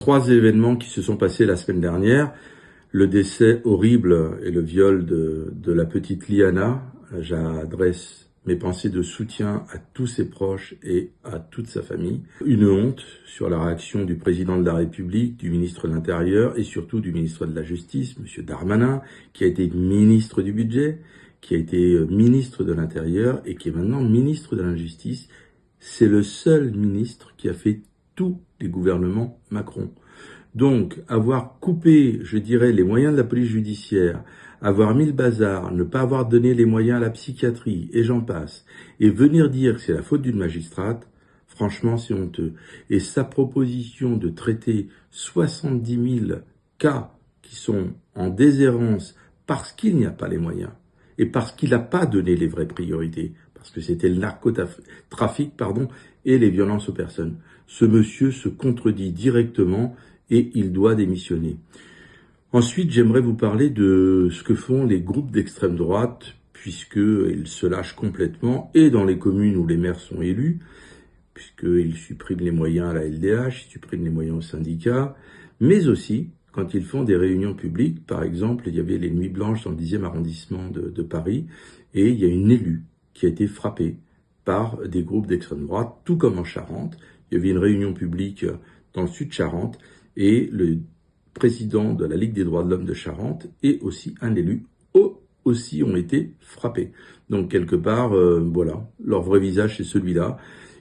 Trois événements qui se sont passés la semaine dernière. Le décès horrible et le viol de la petite Liana. J'adresse mes pensées de soutien à tous ses proches et à toute sa famille. Une honte sur la réaction du président de la République, du ministre de l'Intérieur et surtout du ministre de la Justice, M. Darmanin, qui a été ministre du Budget, qui a été ministre de l'Intérieur et qui est maintenant ministre de la Justice. C'est le seul ministre qui a fait tous les gouvernements Macron. Donc, avoir coupé, je dirais, les moyens de la police judiciaire, avoir mis le bazar, ne pas avoir donné les moyens à la psychiatrie, et j'en passe, et venir dire que c'est la faute d'une magistrate, franchement, c'est honteux. Et sa proposition de traiter 70 000 cas qui sont en déshérence parce qu'il n'y a pas les moyens, et parce qu'il n'a pas donné les vraies priorités, parce que c'était le narcotrafic, et les violences aux personnes. Ce monsieur se contredit directement et il doit démissionner. Ensuite, j'aimerais vous parler de ce que font les groupes d'extrême droite, puisqu'ils se lâchent complètement, et dans les communes où les maires sont élus, puisqu'ils suppriment les moyens à la LDH, ils suppriment les moyens aux syndicats, mais aussi quand ils font des réunions publiques. Par exemple, il y avait les Nuits Blanches dans le 10e arrondissement de Paris, et il y a une élue qui a été frappée par des groupes d'extrême droite, tout comme en Charente. Il y avait une réunion publique dans le sud de Charente, et le président de la Ligue des droits de l'homme de Charente et aussi un élu aussi ont été frappés. Donc quelque part, voilà, leur vrai visage c'est celui-là.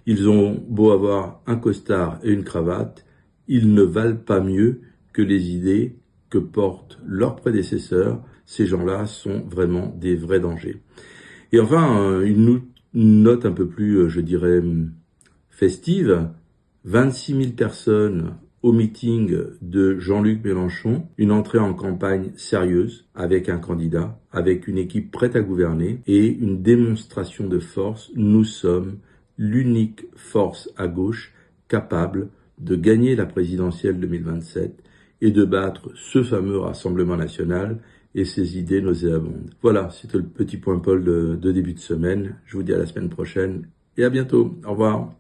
Ils ont beau avoir un costard et une cravate, ils ne valent pas mieux que les idées que portent leurs prédécesseurs. Ces gens-là sont vraiment des vrais dangers. Et enfin, une note un peu plus, je dirais, festive. 26 000 personnes au meeting de Jean-Luc Mélenchon, une entrée en campagne sérieuse avec un candidat, avec une équipe prête à gouverner et une démonstration de force. Nous sommes l'unique force à gauche capable de gagner la présidentielle 2027 et de battre ce fameux Rassemblement national et ses idées nauséabondes. Voilà, c'était le petit point Paul de début de semaine. Je vous dis à la semaine prochaine et à bientôt. Au revoir.